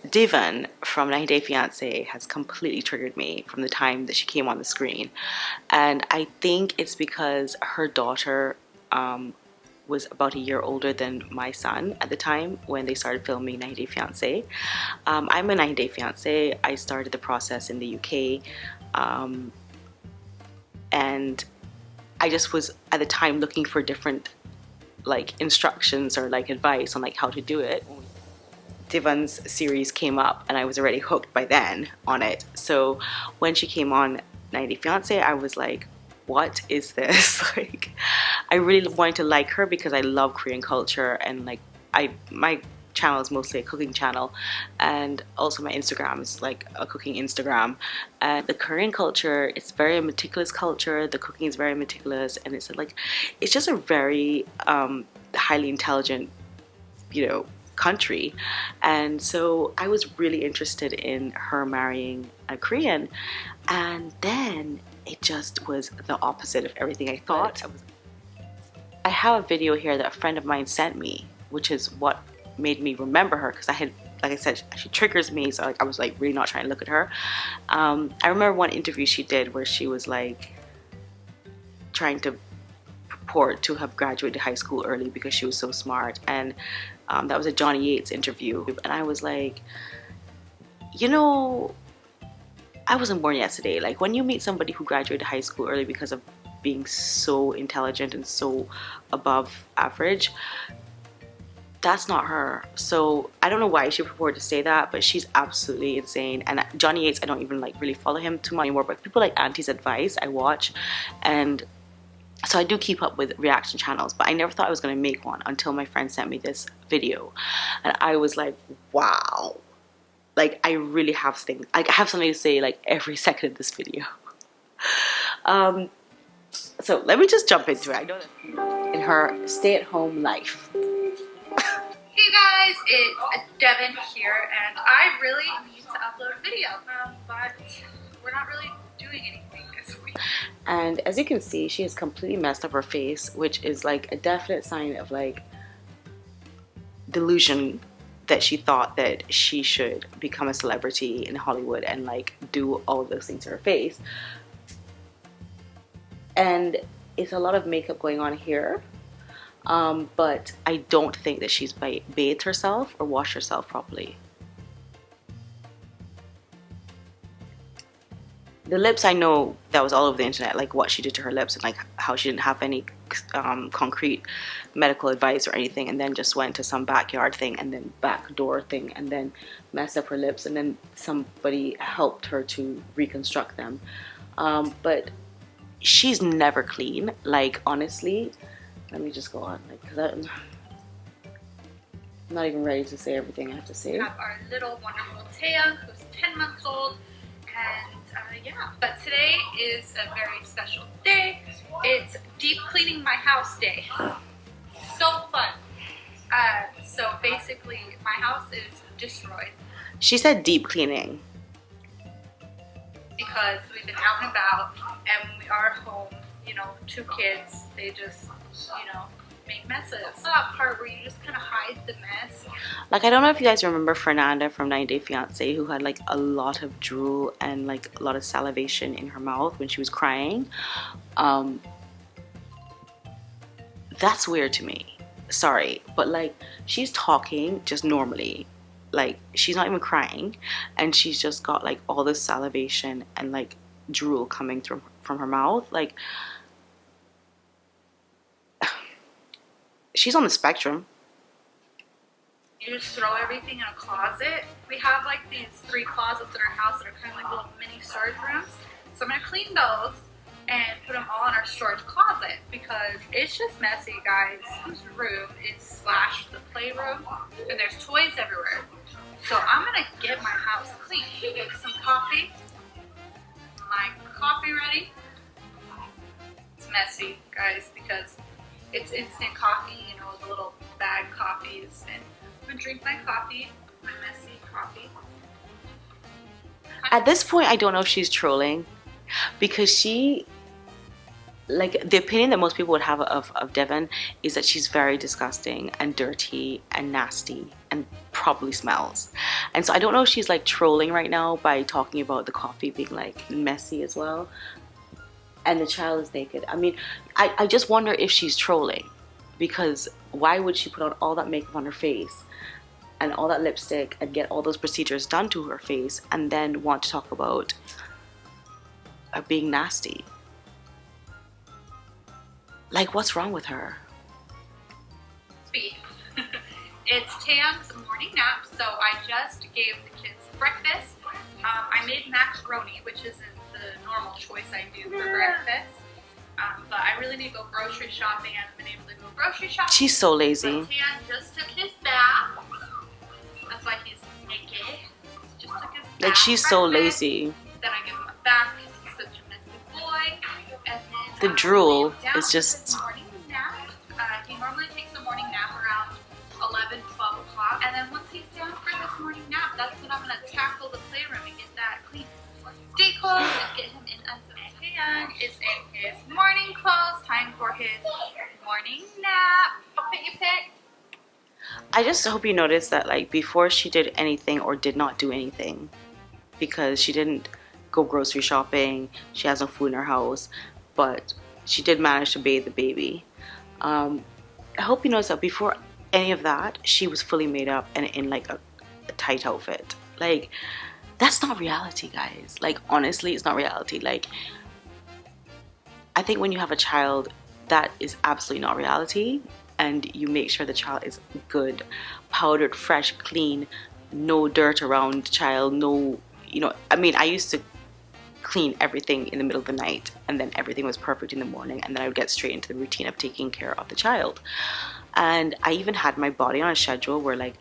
Deavan from 90 Day Fiance has completely triggered me from the time that she came on the screen. And I think it's because her daughter was about a year older than my son at the time when they started filming 90 Day Fiance. I'm a 90 Day Fiance. I started the process in the UK. And I just was at the time looking for different like instructions or like advice on like how to do it. Deavan's series came up and I was already hooked by then on it. So when she came on 90 Day Fiance, I was like, what is this? Like, I really wanted to like her because I love Korean culture, and like my channel is mostly a cooking channel, and also my Instagram is like a cooking Instagram. And the Korean culture, it's very meticulous culture. The cooking is very meticulous, and it's like, it's just a very highly intelligent, country. And so I was really interested in her marrying a Korean, and then it just was the opposite of everything I thought. I have a video here that a friend of mine sent me, which is what made me remember her, because I had, like I said, she triggers me, so I was like really not trying to look at her. I remember one interview she did where she was like trying to purport to have graduated high school early because she was so smart, and that was a Johnny Yates interview, and I was like, I wasn't born yesterday. Like, when you meet somebody who graduated high school early because of being so intelligent and so above average, that's not her. So I don't know why she purported to say that, but she's absolutely insane. And Johnny Yates, I don't even like really follow him too much anymore, but people like Auntie's Advice I watch, and so I do keep up with reaction channels, but I never thought I was going to make one until my friend sent me this video, and I was like, wow, like I really have things, like I have something to say like every second of this video. So let me just jump into it. I know that in her stay-at-home life. Hey guys, it's Deavan here, and I really need to upload a video, but we're not really doing anything this week. And as you can see, she has completely messed up her face, which is like a definite sign of like delusion that she thought that she should become a celebrity in Hollywood and like do all of those things to her face. And it's a lot of makeup going on here. But I don't think that she's bathed herself or washed herself properly. The lips, I know that was all over the internet, like what she did to her lips and like how she didn't have any concrete medical advice or anything, and then just went to some backyard thing and then backdoor thing and then messed up her lips, and then somebody helped her to reconstruct them. But she's never clean, like honestly. Let me just go on, like, because I'm not even ready to say everything I have to say. We have our little wonderful Taya, who's 10 months old, and yeah. But today is a very special day. It's deep cleaning my house day. So fun. So basically, my house is destroyed. She said deep cleaning. Because we've been out and about, and when we are home, 2 kids, they just, make messes. It's that part where you just kind of hide the mess. Like, I don't know if you guys remember Fernanda from 90 Day Fiance, who had like a lot of drool and like a lot of salivation in her mouth when she was crying. That's weird to me. Sorry, but like she's talking just normally. Like, she's not even crying, and she's just got like all this salivation and like drool coming through from her mouth. Like, she's on the spectrum. You just throw everything in a closet. We have like these 3 closets in our house that are kind of like little mini storage rooms. So I'm gonna clean those and put them all in our storage closet because it's just messy, guys. This room is slash the playroom, and there's toys everywhere. So I'm gonna get my house clean. Get some coffee. My coffee ready. It's messy, guys, because it's instant coffee, the little bag coffees. And I'm gonna drink my coffee, my messy coffee. At this point, I don't know if she's trolling, because she, like, the opinion that most people would have of Deavan is that she's very disgusting and dirty and nasty and probably smells. And so I don't know if she's like trolling right now by talking about the coffee being like messy as well, and the child is naked. I mean, I just wonder if she's trolling, because why would she put on all that makeup on her face and all that lipstick and get all those procedures done to her face and then want to talk about being nasty? Like, what's wrong with her? It's Tam's morning nap, so I just gave the kids breakfast. I made macaroni, which isn't the normal choice I do for breakfast. But I really need to go grocery shopping. I haven't been able to go grocery shopping. She's so lazy. But Tam just took his bath. That's why he's naked. He just took his bath. Like, she's so lazy. Then I give him a bath because he's such a messy boy. And then The drool down is just... his morning nap. He normally takes a morning nap around 11, 12 o'clock. And then once he's down for his morning nap, that's when I'm going to tackle the playroom and get that clean. Day clothes and get him in as Tan is in his morning clothes. Time for his morning nap. Outfit you pick. I just hope you noticed that, like, before she did anything or did not do anything, because she didn't go grocery shopping, she has no food in her house, but she did manage to bathe the baby. I hope you noticed that before any of that, she was fully made up and in like a tight outfit. Like, that's not reality, guys. Like, honestly, it's not reality. Like, I think when you have a child, that is absolutely not reality. And you make sure the child is good, powdered, fresh, clean, no dirt around the child, no, you know, I mean, I used to clean everything in the middle of the night, and then everything was perfect in the morning, and then I would get straight into the routine of taking care of the child. And I even had my body on a schedule where, like,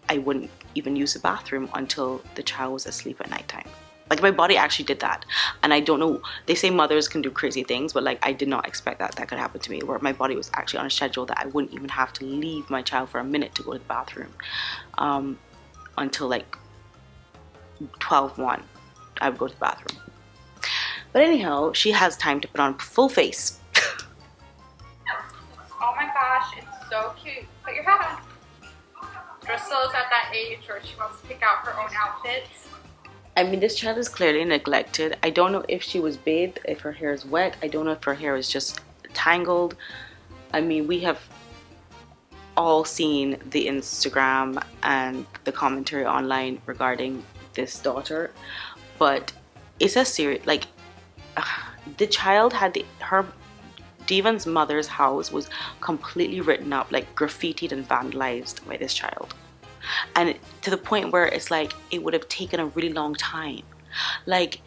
I wouldn't even use the bathroom until the child was asleep at nighttime. Like, my body actually did that. And I don't know, they say mothers can do crazy things, but like, I did not expect that could happen to me, where my body was actually on a schedule that I wouldn't even have to leave my child for a minute to go to the bathroom until like 12:01. I would go to the bathroom. But anyhow, she has time to put on full face. Oh my gosh, it's so cute. Put your hat on. Drusilla is at that age where she wants to pick out her own outfits. I mean, this child is clearly neglected. I don't know if she was bathed, if her hair is wet. I don't know if her hair is just tangled. I mean, we have all seen the Instagram and the commentary online regarding this daughter, but it's a serious, like, the child had Deavan's mother's house was completely written up, like graffitied and vandalized by this child. And to the point where it's like, it would have taken a really long time. Like,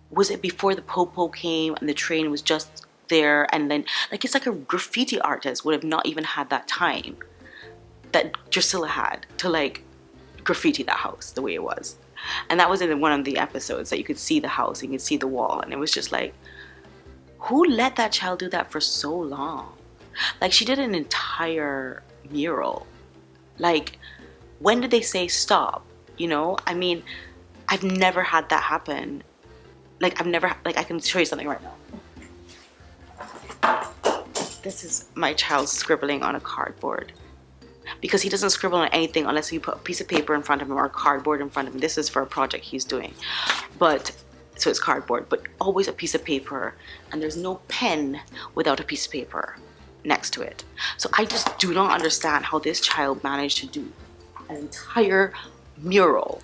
was it before the popo came and the train was just there, and then, like, it's like a graffiti artist would have not even had that time that Drusilla had to, like, graffiti that house the way it was. And that was in one of the episodes that you could see the house, you could see the wall, and it was just like, who let that child do that for so long? Like, she did an entire mural. Like, when did they say stop? You know, I mean, I've never had that happen. Like, I can show you something right now. This is my child scribbling on a cardboard. Because he doesn't scribble on anything unless you put a piece of paper in front of him or a cardboard in front of him. This is for a project he's doing. But, so it's cardboard, but always a piece of paper. And there's no pen without a piece of paper next to it. So I just do not understand how this child managed to do an entire mural.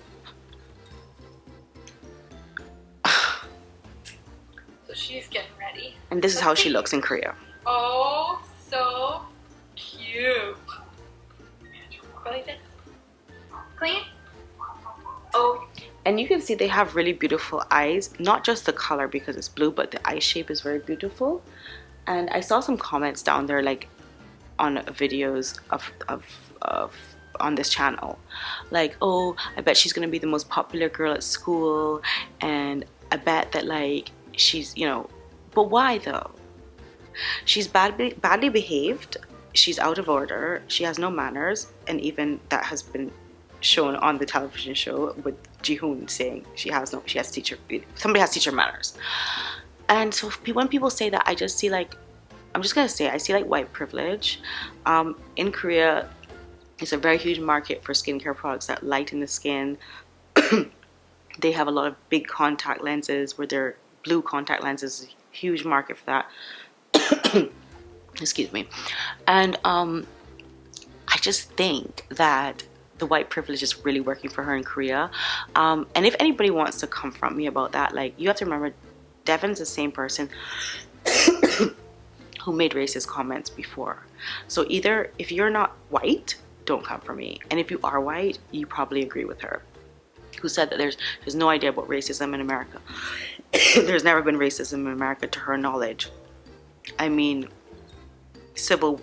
So she's getting ready. And this is how she looks in Korea. Oh, so cute. Really good. Clean. Oh. And you can see they have really beautiful eyes. Not just the color because it's blue, but the eye shape is very beautiful. And I saw some comments down there, like, on videos of on this channel, like, oh, I bet she's gonna be the most popular girl at school, and I bet that, like, she's, you know, but why though? She's badly behaved, she's out of order, she has no manners, and even that has been shown on the television show with Jihoon saying somebody has teacher manners. And so when people say that, I just see, like, I'm just gonna say, I see, like, white privilege. In Korea, It's a very huge market for skincare products that lighten the skin. They have a lot of big contact lenses where they're blue contact lenses, huge market for that. Excuse me. And I just think that the white privilege is really working for her in Korea. And if anybody wants to confront me about that, like, you have to remember, Deavan's the same person who made racist comments before. So either if you're not white, don't come for me. And if you are white, you probably agree with her, who said that there's no idea about racism in America. There's never been racism in America to her knowledge. I mean, civil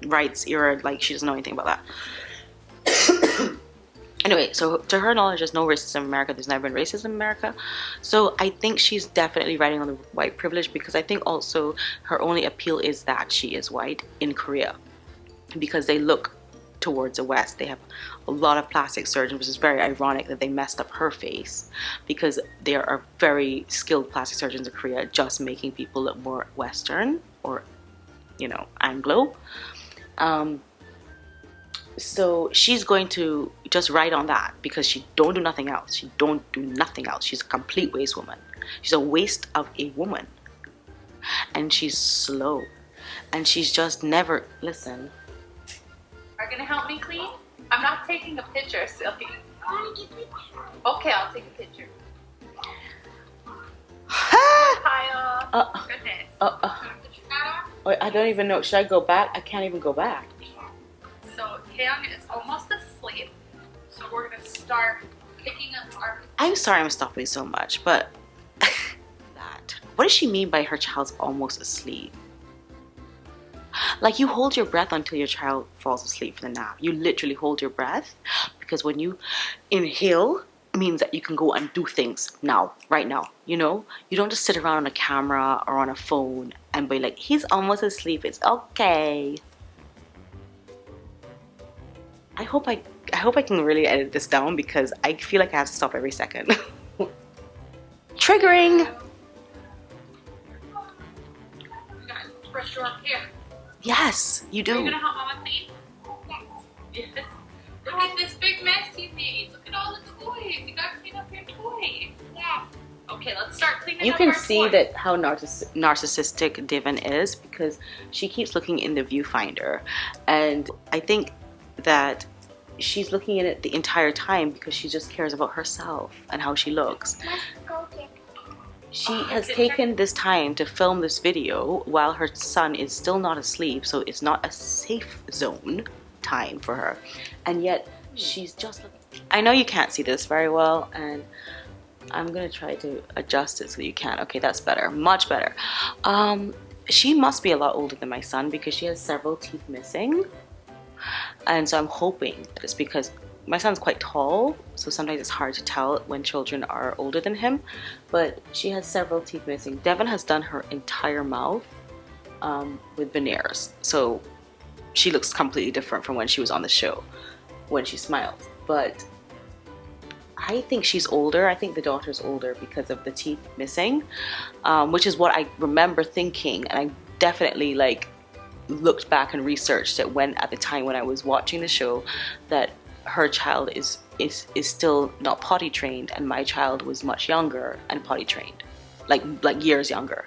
rights era, like, she doesn't know anything about that. Anyway, so to her knowledge, there's no racism in America. There's never been racism in America. So I think she's definitely riding on the white privilege, because I think also her only appeal is that she is white in Korea, because they look towards the West. They have a lot of plastic surgeons, which is very ironic that they messed up her face, because there are very skilled plastic surgeons in Korea just making people look more Western, or, you know, Anglo. So she's going to just ride on that, because she don't do nothing else. She don't do nothing else. She's a complete waste woman. She's a waste of a woman. And she's slow. And she's just never, listen. Are you gonna help me clean? I'm not taking a picture, Sylvie. I want to get a picture. Okay, I'll take a picture. Kyle. Goodness. I don't even know. Should I go back? I can't even go back. So Taeyong is almost asleep. So we're gonna start picking up our. I'm sorry I'm stopping so much, but that. What does she mean by her child's almost asleep? Like, you hold your breath until your child falls asleep for the nap. You literally hold your breath, because when you inhale, it means that you can go and do things now, right now. You know, you don't just sit around on a camera or on a phone and be like, he's almost asleep, it's okay. I hope I can really edit this down, because I feel like I have to stop every second. Triggering. You gotta brush your hair. Yes, you do. Are you gonna help Mama clean? Yes. Yes. Look at this big mess you made. Look at all the toys. You gotta clean up your toys. Yes. Okay, let's start cleaning You up can our see toys. that how narcissistic Deavan is, because she keeps looking in the viewfinder, and I think that she's looking at it the entire time because she just cares about herself and how she looks. She has taken this time to film this video while her son is still not asleep, so it's not a safe zone time for her, and yet she's just looking. I know you can't see this very well, and I'm gonna try to adjust it so you can. Okay, that's better, much better. She must be a lot older than my son, because she has several teeth missing. And so I'm hoping that it's because my son's quite tall, so sometimes it's hard to tell when children are older than him. But she has several teeth missing. Deavan has done her entire mouth with veneers, so she looks completely different from when she was on the show, when she smiles. But I think she's older. I think the daughter's older because of the teeth missing, which is what I remember thinking. And I definitely looked back and researched it at the time when I was watching the show, that her child is still not potty trained, and my child was much younger and potty trained, like years younger.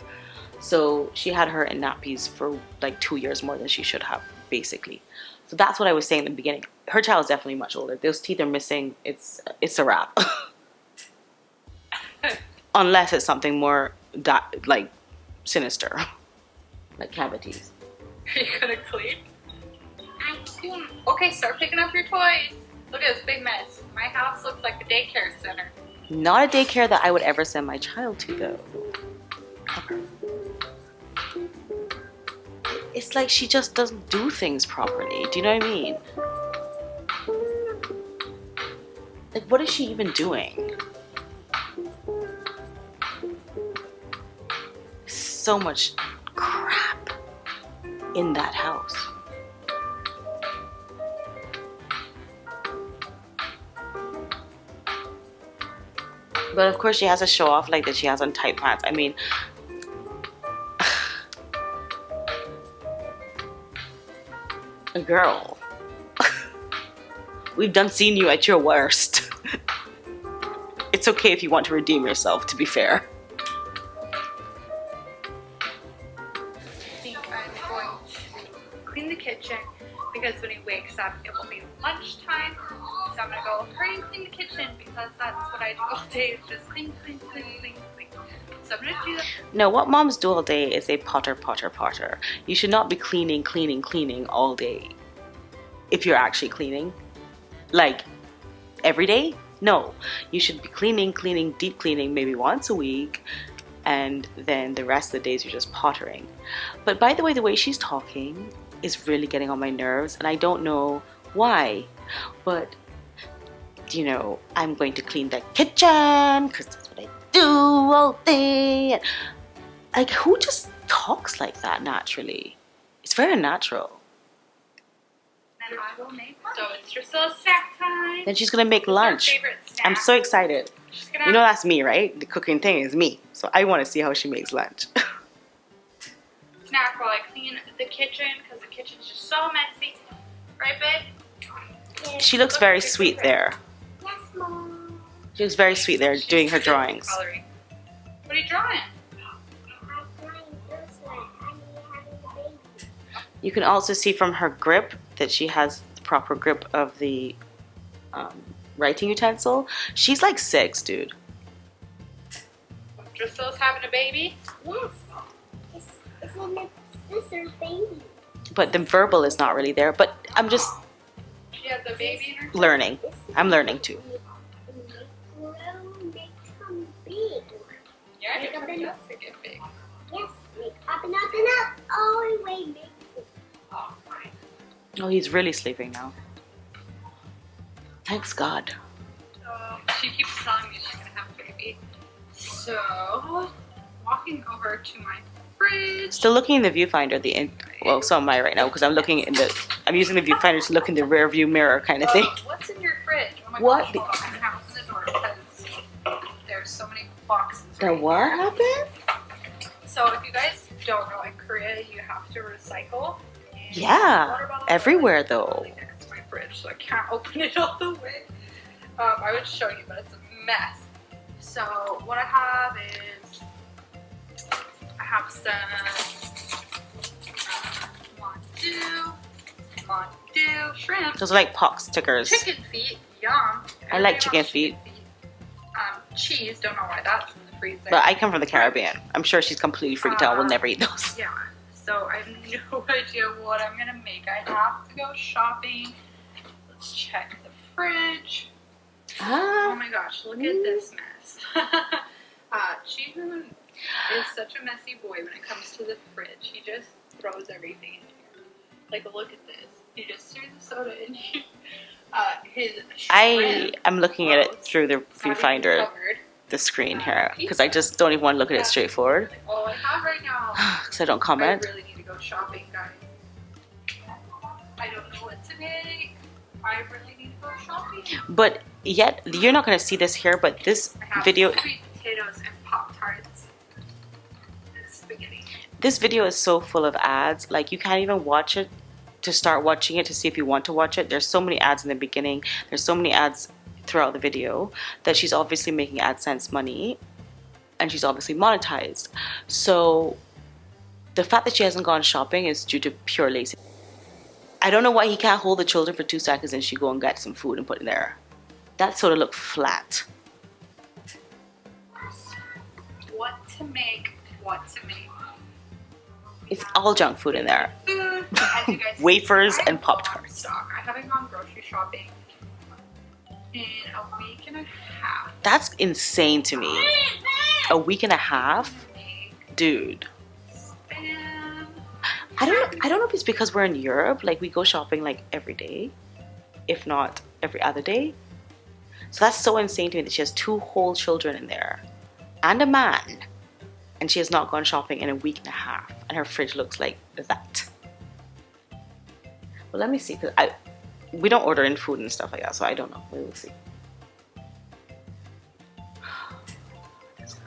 So she had her in nappies for 2 years more than she should have, basically. So that's what I was saying in the beginning. Her child is definitely much older. Those teeth are missing. It's a wrap. Unless it's something more sinister, like cavities. Are you gonna clean? I can't. Okay, start picking up your toys. Look at this big mess. My house looks like a daycare center. Not a daycare that I would ever send my child to, though. It's like she just doesn't do things properly. Do you know what I mean? Like, what is she even doing? So much crap in that house. But of course she has to show off that she has on tight pants. I mean, a girl. We've done seen you at your worst. It's okay if you want to redeem yourself, to be fair. I think I'm going to clean the kitchen because when he wakes up, it will be lunchtime. So I'm gonna go hurry and clean the kitchen because that's what I do all day. Is just clean, clean, clean, clean, clean. So I'm gonna do that. No, what moms do all day is they potter, potter, potter. You should not be cleaning, cleaning, cleaning all day. If you're actually cleaning, like every day, no. You should be cleaning, cleaning, deep cleaning maybe once a week, and then the rest of the days you're just pottering. But by the way she's talking is really getting on my nerves, and I don't know why. But you know, I'm going to clean the kitchen because that's what I do all day. Like, who just talks like that naturally? It's very unnatural. Then I will make lunch. So it's just a little snack time. Then she's gonna make lunch. Her favorite snack. I'm so excited. She's gonna You know that's me, right? The cooking thing is me. So I want to see how she makes lunch. snack while I clean the kitchen because the kitchen's just so messy. Right, babe? She looks very sweet there. Yes, Mom. She looks very sweet there doing her drawings. Coloring. What are you drawing? You can also see from her grip that she has the proper grip of the writing utensil. She's like 6, dude. Drusilla's having a baby? Yes. It's a sister's baby. But the verbal is not really there. But I'm just She has a baby in her learning. I'm learning too. Grow, become big. Yeah, I get her to get big. Yes, make up and up and up, all the way big. Oh, fine. Oh, he's really sleeping now. Thanks God. She keeps telling me she's gonna have a baby. So, walking over to my fridge. Still looking in the viewfinder. Well, so am I right now because I'm looking in the. I'm using the viewfinder to look in the rear view mirror kind of thing. What's in your fridge? Oh my What? gosh, hold on. I'm gonna open the door because there's so many boxes. Now right what here. happened? So if you guys don't know, in Korea you have to recycle. And Yeah, water bottles everywhere are though. really next to my fridge, so I can't open it all the way. I would show you, but it's a mess. So what I have is I have some Mondu shrimp. Those are like pox stickers. Chicken feet, yum. I like Everybody chicken wants feet. Cheese, don't know why that's in the freezer. But I come from the Caribbean. I'm sure she's completely freaked out. We'll never eat those. Yeah, so I have no idea what I'm gonna make. I have to go shopping. Let's check the fridge. Oh my gosh, look at this mess. Jihoon is such a messy boy when it comes to the fridge. He just throws everything in here. Like, look at this. He just threw the soda in here. His I am looking at it through the shrimp viewfinder, covered. the screen here, because I just don't even want to look at it straight forward. Like, all I have right now. Because I don't comment. I really need to go shopping, guys. I don't know what to make. I really need to go shopping. But yet, you're not going to see this here, but this I have video, sweet potatoes and Pop-Tarts and spaghetti. this video is so full of ads. Like, you can't even watch it to start watching it to see if you want to watch it. There's so many ads in the beginning. There's so many ads throughout the video that she's obviously making AdSense money, and she's obviously monetized. So the fact that she hasn't gone shopping is due to pure laziness. I don't know why he can't hold the children for 2 seconds and she go and get some food and put it there. That sort of looked flat. What to make, what to make. It's all junk food in there. Food, as you guys see, Wafers I and have a lot of Pop-Tarts. stock. I haven't gone grocery shopping in a week and a half. That's insane to me. A week and a half? Dude. Spam. I don't know if it's because we're in Europe, like we go shopping like every day, if not every other day. So that's so insane to me that she has 2 whole children in there and a man, and she has not gone shopping in a week and a half, and her fridge looks like that. Well, let me see, because we don't order in food and stuff like that, so I don't know. We will see.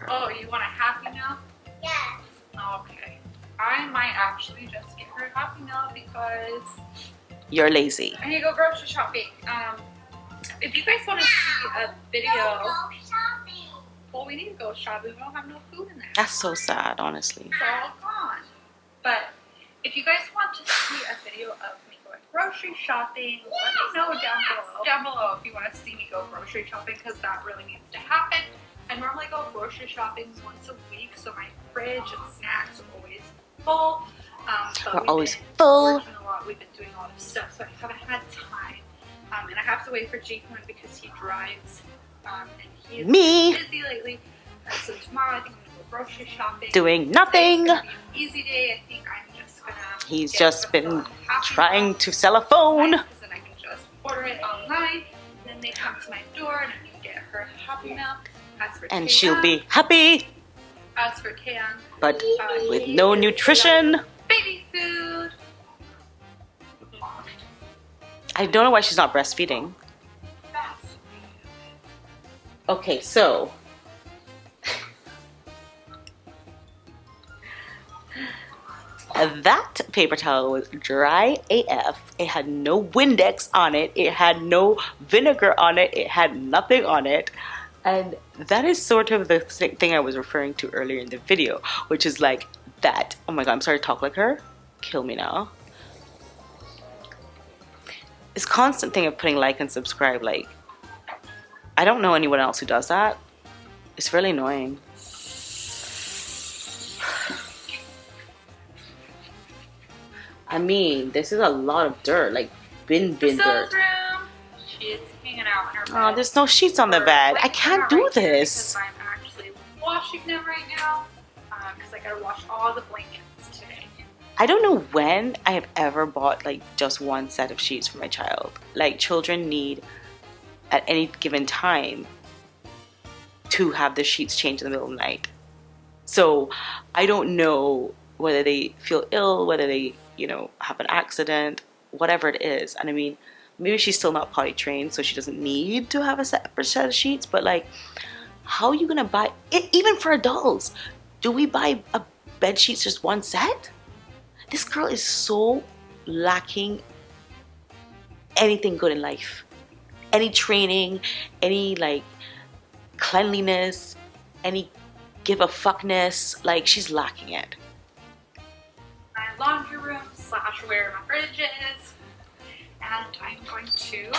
Oh, you want a Happy Meal? Yes. Okay. I might actually just get her a Happy Meal because You're lazy. I need to go grocery shopping. If you guys want to see a video, Go shopping. well, we need to go shopping. We don't have no food in there. That's so sad, honestly. It's all gone. But if you guys want to see a video of me going grocery shopping, let me know down below if you want to see me go grocery shopping, because that really needs to happen. I normally go grocery shopping once a week, so my fridge and snacks are always full. But We're always been full. working a lot. We've been doing a lot of stuff, so I haven't had time. And I have to wait for Jihoon because he drives, and he is Me. busy lately. So tomorrow I think I'm gonna go grocery shopping. Doing nothing. Today's gonna be an easy day. I think I'm just gonna. He's get just some been Happy trying Meals to sell a phone. because then I can just order it online. And then they come to my door and I can get her Happy Meal. As for And Taeyang- she'll be happy, As for Taeyang, but with he no is nutrition. baby food. I don't know why she's not breastfeeding. Okay, so that paper towel was dry AF. It had no Windex on it. It had no vinegar on it. It had nothing on it. And that is sort of the thing I was referring to earlier in the video, which is like that. Oh my god, I'm sorry to talk like her. Kill me now. This constant thing of putting like and subscribe, like, I don't know anyone else who does that. It's really annoying. I mean, this is a lot of dirt, like bin Priscilla's dirt. room. She is hanging out in her bed. Oh, there's no sheets on the bed. I can't do this. Because I'm actually washing them right now. Because I gotta wash all the blankets today. I don't know when I have ever bought like just one set of sheets for my child. Like, children need at any given time to have the sheets changed in the middle of the night. So I don't know whether they feel ill, whether they, you know, have an accident, whatever it is. And I mean, maybe she's still not potty trained, so she doesn't need to have a separate set of sheets. But like, how are you gonna buy it? Even for adults, do we buy a bed sheets just one set? This girl is so lacking anything good in life. Any training, any like cleanliness, any give a fuckness. Like, she's lacking it. My laundry room / where my fridge is. And I'm going to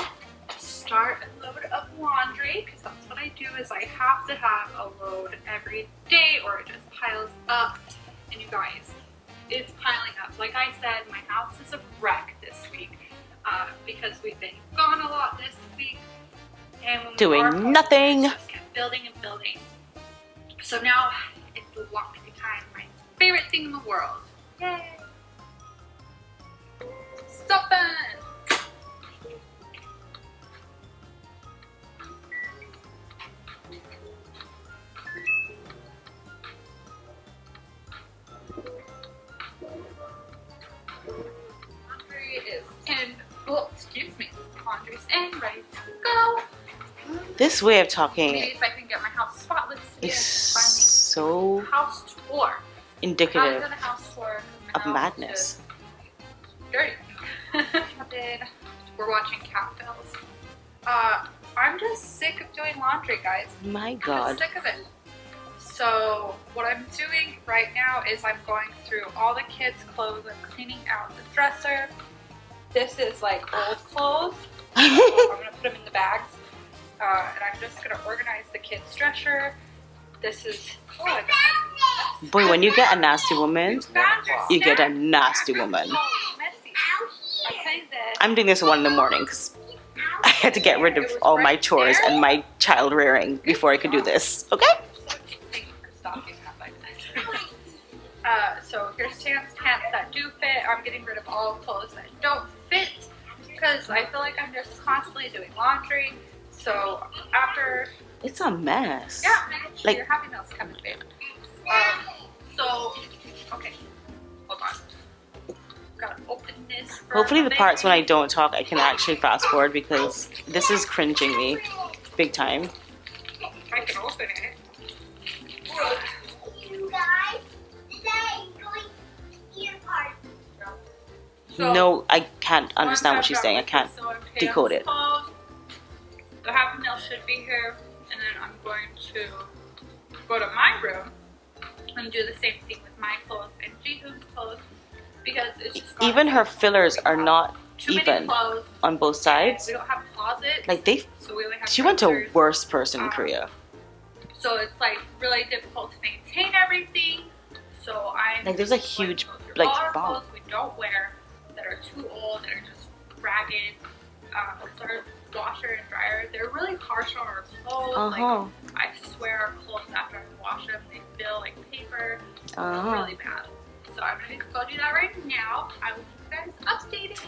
start a load of laundry, because that's what I do, is I have to have a load every day or it just piles up. And you guys, it's piling up. Like I said, my house is a wreck this week because we've been gone a lot this week. And when we Doing are home, nothing. It's just kept building and building. So now it's laundry time, my favorite thing in the world. Yay! So fun! Laundry is in, oh, excuse me, laundry's in, ready to go. This way of talking Maybe if I can get my house spotless again, is finally so house tour. I haven't indicative done a house tour 'cause my of house madness. is dirty. We're watching cat films. I'm just sick of doing laundry, guys. My I'm god. just sick of it. So what I'm doing right now is I'm going through all the kids' clothes. I'm cleaning out the dresser. This is like old clothes. So I'm gonna put them in the bags. And I'm just gonna organize the kids' dresser. This is, oh, I got Boy, when you get a nasty woman, you get a nasty woman. messy. I tell you this. I'm doing this at 1 in the morning because I had to get rid of all my chores and my child rearing before I could do this. Okay? Thank you for stopping that like that. So here's Sam's pants that do fit. I'm getting rid of all clothes that don't fit because I feel like I'm just constantly doing laundry. So after, It's a mess. yeah, make sure Like- your Happy Meal's coming, babe. So, okay, hold on. Gotta open this. for Hopefully the my parts when I baby. don't talk I can actually fast forward because this is cringing me big time. I can open it. You guys, today I'm going to your party. So, No, I can't once understand what I've she's got saying. my I can't Priscilla and decode Taylor's it. clothes, The Happy Meal should be here, and then I'm going to go to my room and do the same thing with my clothes and Jihoon's clothes because it's just even her fillers are not even clothes on both sides. we don't have closets. Like so we only have she went to a dressers. worse person in Korea. So it's like really difficult to maintain everything. So I'm Like there's a huge like all our bump. clothes we don't wear that are too old, that are just ragged. It's our washer and dryer. They're really harsh on our clothes. Like I swear our clothes after I wash them, they feel like paper. It's really bad. So I'm gonna go do that right now. I will keep you guys updated.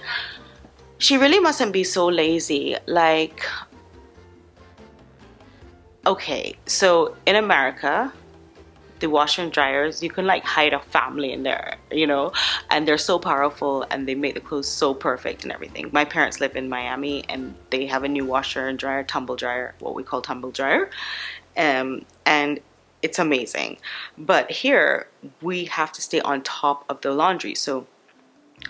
She really mustn't be so lazy. Like, okay, so in America, the washer and dryers, you can like hide a family in there, you know, and they're so powerful and they make the clothes so perfect and everything. My parents live in Miami and they have a new washer and dryer, tumble dryer, what we call tumble dryer, and it's amazing. But here we have to stay on top of the laundry. So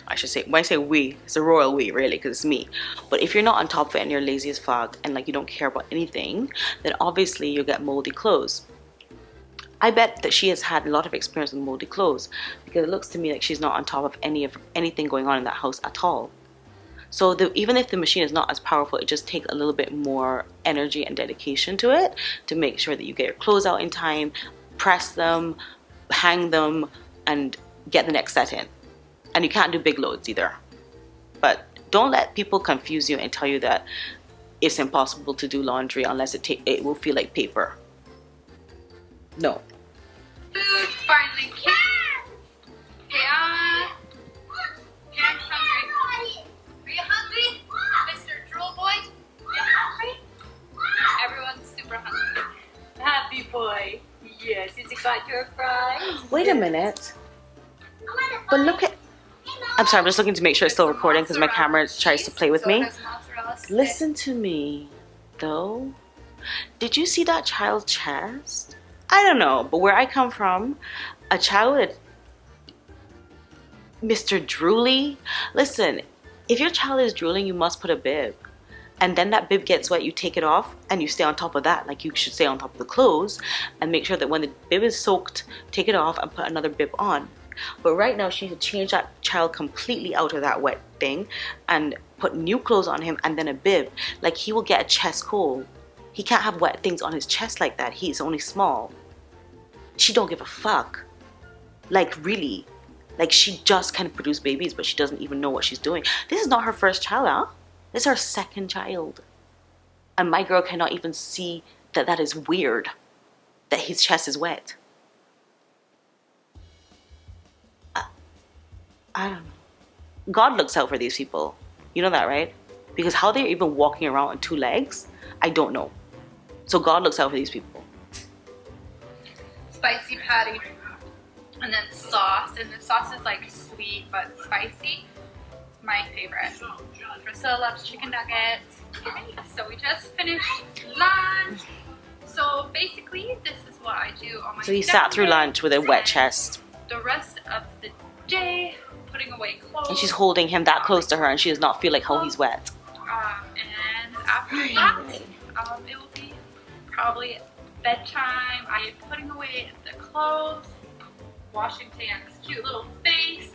I should say, when I say we, it's a royal we really, because it's me. But if you're not on top of it and you're lazy as fuck and like you don't care about anything, then obviously you'll get moldy clothes. I bet that she has had a lot of experience with moldy clothes because it looks to me like she's not on top of anything going on in that house at all. So even if the machine is not as powerful, it just takes a little bit more energy and dedication to it to make sure that you get your clothes out in time, press them, hang them, and get the next set in. And you can't do big loads either. But don't let people confuse you and tell you that it's impossible to do laundry unless it will feel like paper. No. Food finally came. Yeah. I'm hungry. Are you hungry, Mr. Drool Boy? Are you hungry? Everyone's super hungry. Happy boy. Yes, has he got your fries? Wait a minute. But look at... I'm sorry, I'm just looking to make sure it's still recording because my camera tries to play with me. Listen to me, though. Did you see that child's chest? I don't know, but where I come from, a child with Mr. Drooly, listen, if your child is drooling, you must put a bib. And then that bib gets wet, you take it off, and you stay on top of that. Like you should stay on top of the clothes and make sure that when the bib is soaked, take it off and put another bib on. But right now, she needs to change that child completely out of that wet thing and put new clothes on him and then a bib. Like he will get a chest cold. He can't have wet things on his chest like that. He's only small. She don't give a fuck. Like really. Like she just can produce babies, but she doesn't even know what she's doing. This is not her first child, huh? This is her second child. And my girl cannot even see that that is weird. That his chest is wet. I don't know. God looks out for these people. You know that, right? Because how they're even walking around on two legs, I don't know. So God looks out for these people. Spicy patty. And then sauce. And the sauce is like sweet but spicy. My favorite. Priscilla loves chicken nuggets. So we just finished lunch. So basically, this is what I do on my So he sat through lunch with a wet chest. The rest of the day, putting away clothes. And she's holding him that close to her and she does not feel like how he's wet. And after that, it will be probably bedtime. I am putting away the clothes, washing Tayan's cute little face.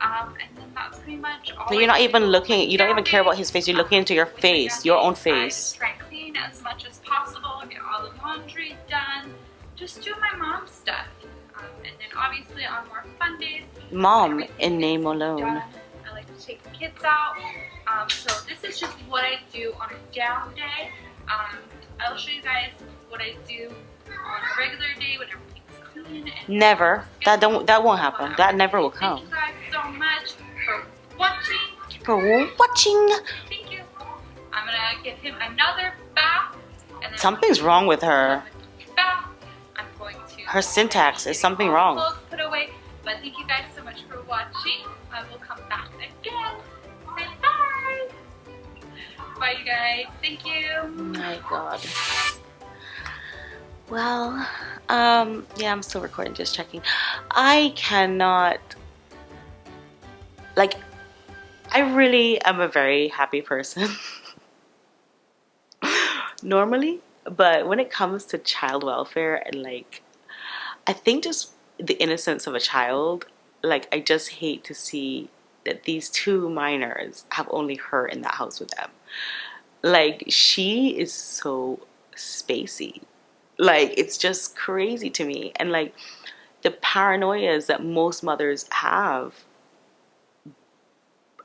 And then that's pretty much all. So you're not even looking, you don't even care about his face, you're looking into your face, your own face. Try and clean as much as possible, get all the laundry done, just do my mom's stuff. And then obviously on more fun days, Mom in name alone. done, I like to take the kids out. So this is just what I do on a down day. I'll show you guys what I do on a regular day when everything's clean. And Never. That won't happen. That never will come. Thank you guys so much for watching. For watching. Thank you. I'm gonna give him another bath. And then Something's wrong with her. bath. I'm going to Her syntax is something all wrong. clothes put away. But thank you guys so much for watching. I will come back again. Say bye. Bye, you guys. Thank you. Oh my God. Well, yeah, I'm still recording, just checking. I cannot, like, I really am a very happy person. normally, but when it comes to child welfare and like, I think just the innocence of a child, like I just hate to see that these two minors have only her in that house with them. Like she is so spacey. Like it's just crazy to me. And like the paranoias that most mothers have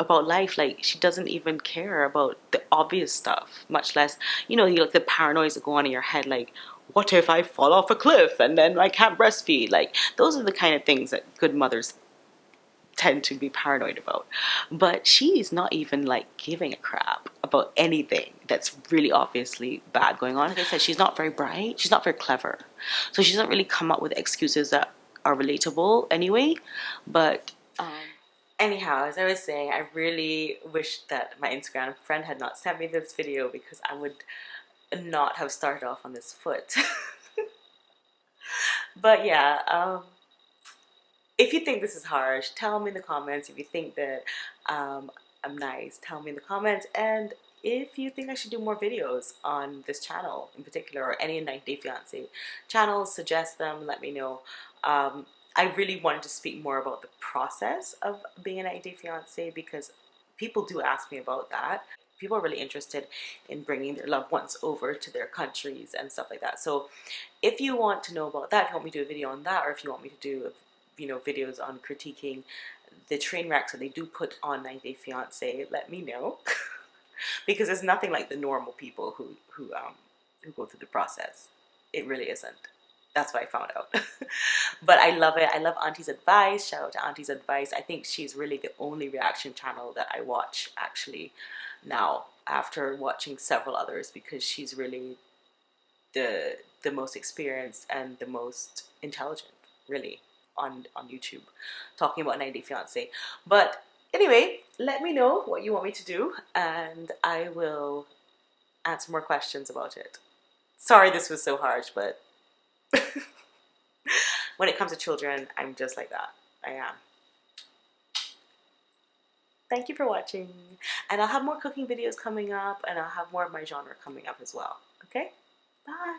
about life, like she doesn't even care about the obvious stuff, much less, like the paranoias that go on in your head, like, what if I fall off a cliff and then I can't breastfeed? Like, those are the kind of things that good mothers tend to be paranoid about. But she's not even like giving a crap about anything that's really obviously bad going on. Like I said, she's not very bright, she's not very clever. So she doesn't really come up with excuses that are relatable anyway. But anyhow, as I was saying, I really wish that my Instagram friend had not sent me this video because I would not have started off on this foot. But yeah, if you think this is harsh, tell me in the comments. If you think that I'm nice, tell me in the comments. And if you think I should do more videos on this channel in particular, or any 90 Day Fiance channels, suggest them, let me know. I really wanted to speak more about the process of being a 90 Day Fiance because people do ask me about that. People are really interested in bringing their loved ones over to their countries and stuff like that. So if you want to know about that, if you want me to do a video on that, or if you want me to do videos on critiquing the train wrecks that they do put on 90 Day Fiance, let me know. Because it's nothing like the normal people who go through the process. It really isn't. That's what I found out. But I love it. I love Auntie's Advice. Shout out to Auntie's Advice. I think she's really the only reaction channel that I watch actually now, after watching several others, because she's really the most experienced and the most intelligent, really, on YouTube, talking about 90 Day Fiance. But anyway, let me know what you want me to do, and I will answer more questions about it. Sorry this was so harsh, but when it comes to children, I'm just like that. I am. Thank you for watching, and I'll have more cooking videos coming up, and I'll have more of my genre coming up as well. Okay? Bye!